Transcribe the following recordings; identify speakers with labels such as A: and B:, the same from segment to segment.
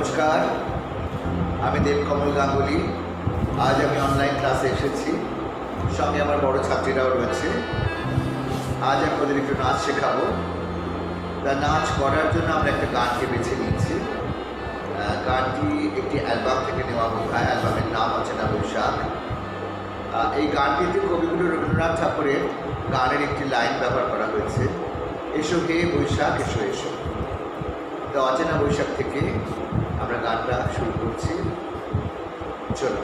A: নমস্কার, আমি দেবকমল গাঙ্গুলি। আজ আমি অনলাইন ক্লাসে এসেছি, সঙ্গে আমার বড় ছাত্রীরাও রয়েছে। আজ আমি ওদের একটু নাচ শেখাবো। তা নাচ করার জন্য আমরা একটা গানকে বেছে নিয়েছি। গানটি একটি অ্যালবাম থেকে নেওয়া বোধহয়। অ্যালবামের নাম হচ্ছে না বৈশাখ। এই গানটিতে কবিগুরু রবীন্দ্রনাথ ঠাকুরের গানের একটি লাইন ব্যবহার করা হয়েছে, এসো হে বৈশাখ এসো এসো। তো অচেনা বৈশাখ থেকে আমরা গানটা শুরু করছি। চলো।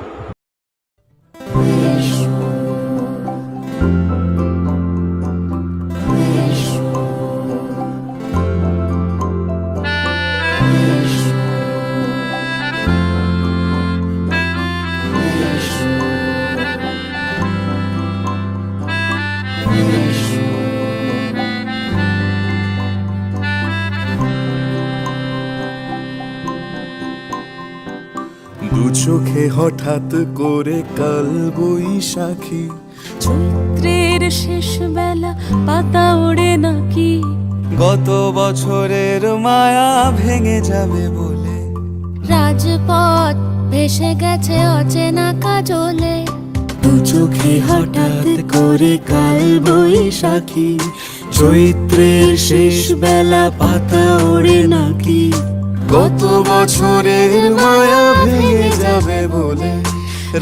B: দু চোখে হঠাৎ করে কাল বৈশাখী,
C: চৈত্রের শেষ বেলা পাতা ওড়ে নাকি,
B: গত বছরের মায়া ভেঙে যাবে বলে
C: রাজপথ ভেসে গেছে অচেনা কাজলে।
B: দু চোখে হঠাৎ করে কাল বৈশাখী, চৈত্রের শেষ বেলা পাতা ওড়ে নাকি, গত বছরের মায়া ভেঙে যাবে বলে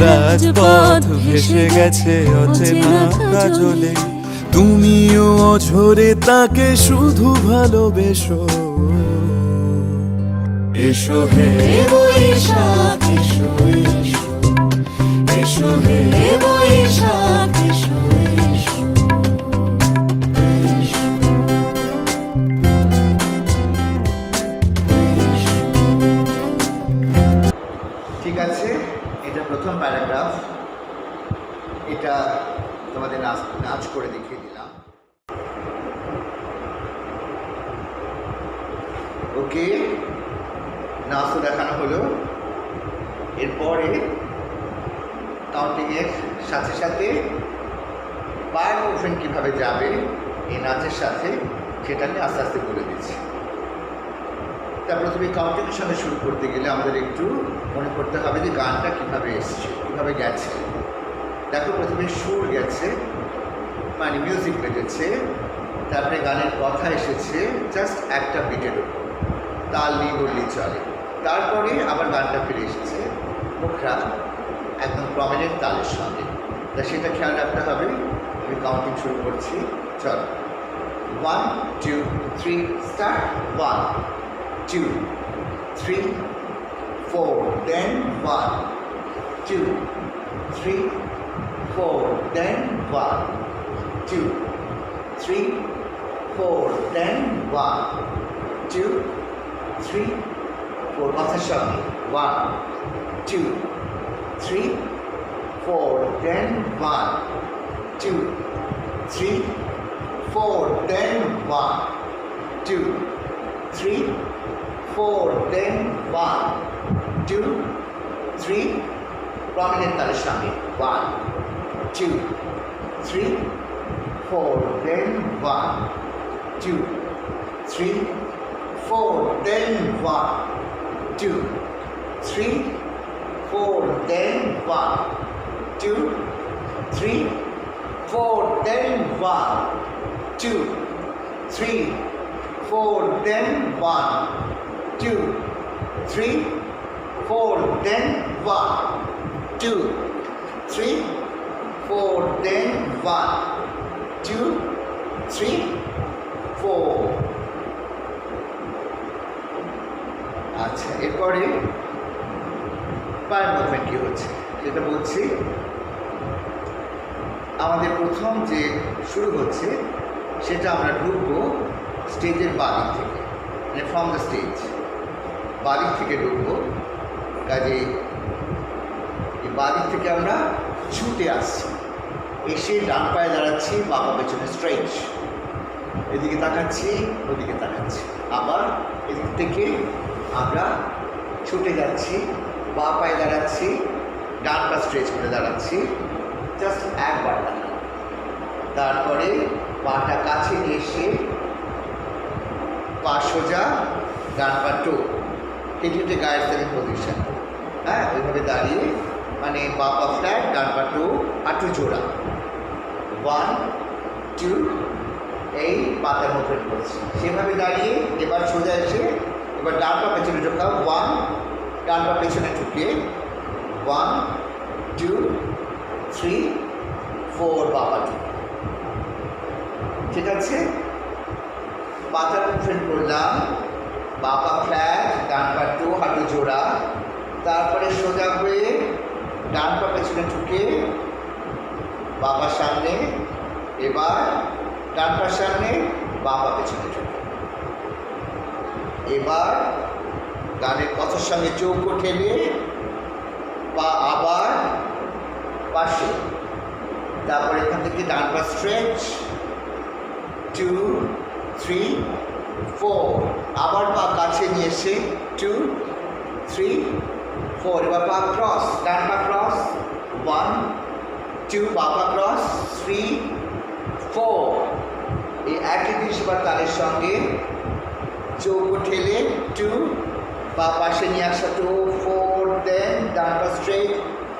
B: রাজপথ ভেসে গেছে অচেনা কাজলে। তুমিও অঝরে তাকে শুধু ভালোবেসো, এসো হে বৈশাখ এসো এসো, এসো হে বৈশাখ এসো এসো।
A: ঠিক আছে, এটা প্রথম প্যারাগ্রাফ। এটা তোমাদের নাচ করে দেখিয়ে দিলাম। ওকে, নাচ তো দেখানো হলো। এরপরে কাউন্টিংয়ের সাথে সাথে পায়ের মুভমেন্ট কীভাবে যাবে এই নাচের সাথে, সেটা আমি আস্তে আস্তে বলে দিচ্ছি। তারপরে তুমি কাউন্টিংয়ের সঙ্গে শুরু করতে গেলে আমাদের একটু মনে করতে হবে যে গানটা কীভাবে এসছে, কীভাবে গেছে। দেখো, প্রথমে সুর গেছে, মানে মিউজিক বেজেছে, তারপরে গানের কথা এসেছে জাস্ট একটা বিটের উপর, তাল নিয়ে বললেই চলে। তারপরে আবার গানটা ফিরে এসেছে মুখরা একদম প্রমিনেন্ট তালের সঙ্গে। তা সেটা খেয়াল রাখতে হবে। আমি কাউন্টিং শুরু করছি, চলো। 1 2 3 স্টার্ট। 1 2 3 4, then 1 2 3 4, then 1 2 3 4, then 1 2 3 4, মাথার সঙ্গে 1 2 3 4, then 1 2 3 4, then 1 2 3 4, then 1 2 3, prominent তালের সঙ্গে 1 2 3 4, then 1 2 3 4, then 1 2 3 4, then 1 2 3 4, then 1 2 3 4, then 1 2 3 4, then 1 2 3 4, then 1 2 3 4। আচ্ছা, এরপরে পায়ের মুভমেন্ট কী হচ্ছে সেটা বলছি। আমাদের প্রথম যে শুরু হচ্ছে সেটা আমরা ঢুকবো স্টেজের বাদিক থেকে, মানে ফ্রম দ্য স্টেজ বাদিক থেকে ঢুকবো। কাজে এই বাদিক থেকে আমরা ছুটে আসছি, এসে ডান পায়ে দাঁড়াচ্ছি, বাঁ পা পেছনে স্ট্রেচ, এদিকে তাকাচ্ছি ওদিকে তাকাচ্ছি, আবার এদিক থেকে আমরা ছুটে যাচ্ছি, বাঁ পায়ে দাঁড়াচ্ছি, ডান পা স্ট্রেচ করে দাঁড়াচ্ছি, জাস্ট একবার দাঁড়ানো। তারপরে পাটা কাছে নিয়ে এসে পা সোজা, ডান পা টো, এটি হচ্ছে গায়ের সেকেন্ড পজিশন। হ্যাঁ, ওইভাবে দাঁড়িয়ে মানে পা পা ফ্ল্যাট, ডান পা টু, হাঁটু জোড়া। 1 2 এই পাতার মুভমেন্ট করছি সেভাবে দাঁড়িয়ে। এবার সোজা এসে এবার ডান পা পেছনে ঢোকাও। 1 ডান পা পেছনে ঢুকিয়ে 1 2 3 4 বাবা টু। ঠিক আছে, পাতার মুভমেন্ট করলাম, বাবা ফ্ল্যাট, ডান পা টু, হাঁটু জোড়া। তারপরে সোজা হয়ে ডান পা পেছনে ঢুকে বাবার সামনে, এবার ডান পার সামনে, বাবা পেছনে ঢুকে। এবার গানের কথার সঙ্গে চৌকো ঠেলে পা আবার পাশে। তারপর এখান থেকে ডান পা স্ট্রেচ 2 3 4, আবার পা কাছে নিয়ে এসে 2 3 4, এবার পা ক্রস, ডান পা ক্রস 1 2, বাবা ক্রস 3 4। এই একই জিনিস এবার তালের সঙ্গে চৌকো ঠেলে 2, পা পাশে নিয়ে আসা 2 4, দেন ডান পা স্ট্রেট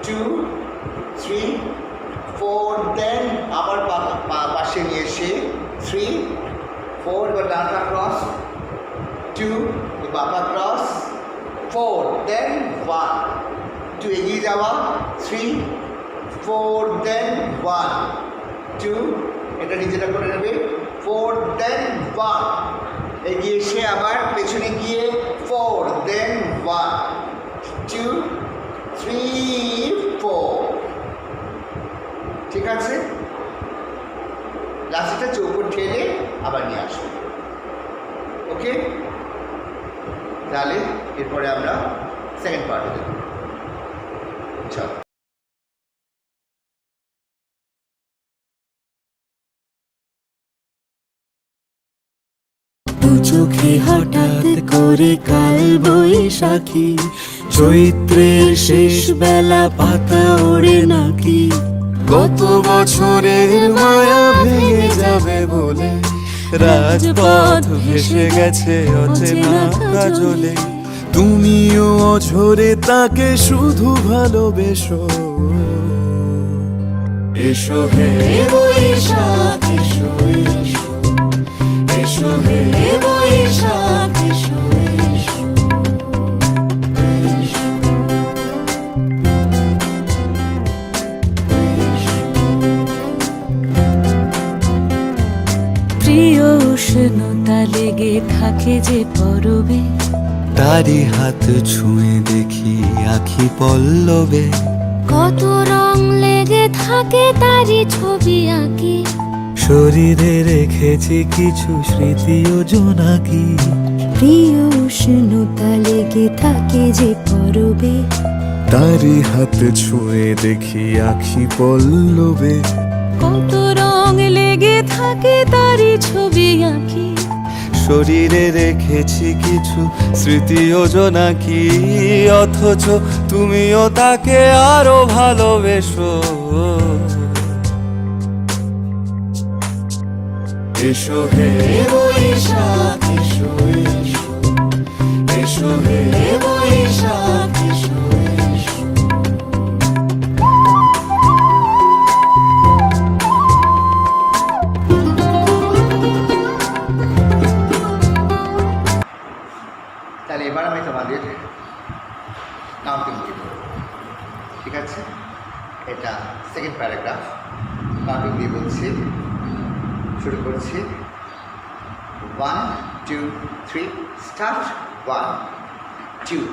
A: 2 3 4, দেন আবার পা পাশে নিয়ে এসে 3 4, এবার ডান পা ক্রস 2, বাবা ক্রস 4, দেন 1 2, এগিয়ে যাওয়া 3 4, দেন 1 2, এটা নিজেরা করে নেবে 4, দেন 1, এগিয়ে এসে আবার পেছনে গিয়ে 4, দেন 1 2 3 4। ঠিক আছে, লাস্টটা চৌকো ঠেলে আবার নিয়ে আসবো। ওকে, তাহলে এরপরে আমরা সেকেন্ড পার্টে দেব। চলো।
B: দু চোখে হঠাৎ করে কাল বৈশাখী, চৈত্রের শেষ বেলা পাতা ওড়ে নাকি, গত বছরের মায়া ভেঙে যাবে বলে রাজপথ ভেসে গেছে অচেনা কাজলে, তুমিও অঝরে তাকে শুধু ভালোবেসো। এসো হে বৈশাখ এসো এসো, এসো হে বৈশাখ এসো এসো, এসো।
C: প্রিয় উষ্ণতা লেগে থাকে যে পরবে,
B: তারি হাত ছুঁয়ে দেখি আখি পল্লবে,
C: কত রং লেগে থাকে তারই ছবি আঁকি,
B: শরীরে রেখেছি কিছু স্মৃতি ও জোনাকি, প্রিয় উষ্ণতা লেগে থাকে যে পরবে, তারি হাত ছুঁয়ে দেখি আখি পল্লবে,
C: কত রং লেগে থাকে তারই ছবি আঁকি,
B: শরীরে রেখেছি কিছু স্মৃতি ও জোনাকি, অথচ তুমিও তাকে আরো ভালোবেসো। এসো হে বৈশাখ এসো এসো, এসো হে বৈশাখ এসো এসো।
A: তাহলে এবার আমি তোমাদের কাউন্টিং দিব। ঠিক আছে, এটা সেকেন্ড প্যারাগ্রাফ, কাউন্টিং দিয়ে বলছি। শুরু করছি 1 2 3 start. 1 2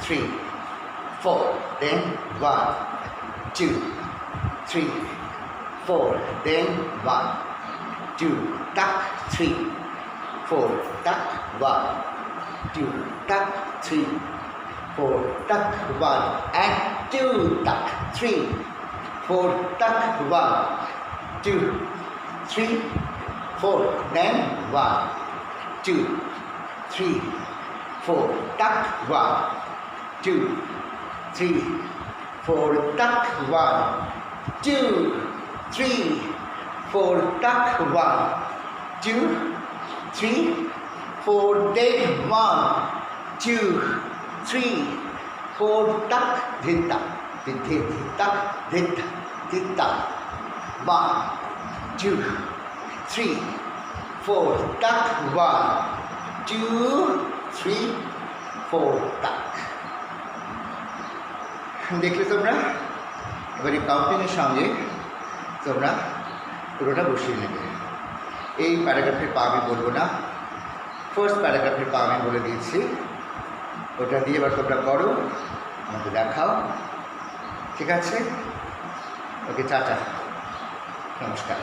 A: 3 4, then 1 2 3 4, then 1 2 tuck 3 4 tuck 1 2 tuck 3 4 tuck 1 and 2 tuck 3 4 tuck 1 2 3 4, then 1 2 3 4 tuck 1 2 3 4 tuck 1 2 3 4 tuck 1 2 3 4, then 1 2 3 4 tak dhita dhita dhita dhita 1 2 3 4 tak 1 2 3 4 tak দেখলে তোমরা এবার এই কাউন্টিংয়ের সঙ্গে তোমরা পুরোটা বসিয়ে নেবে এই প্যারাগ্রাফের পা আমি বলবো না ফার্স্ট প্যারাগ্রাফের পা আমি বলে দিয়েছি ওটা দিয়ে এবার তোমরা করো আমাকে দেখাও ঠিক আছে ওকে টাটা নমস্কার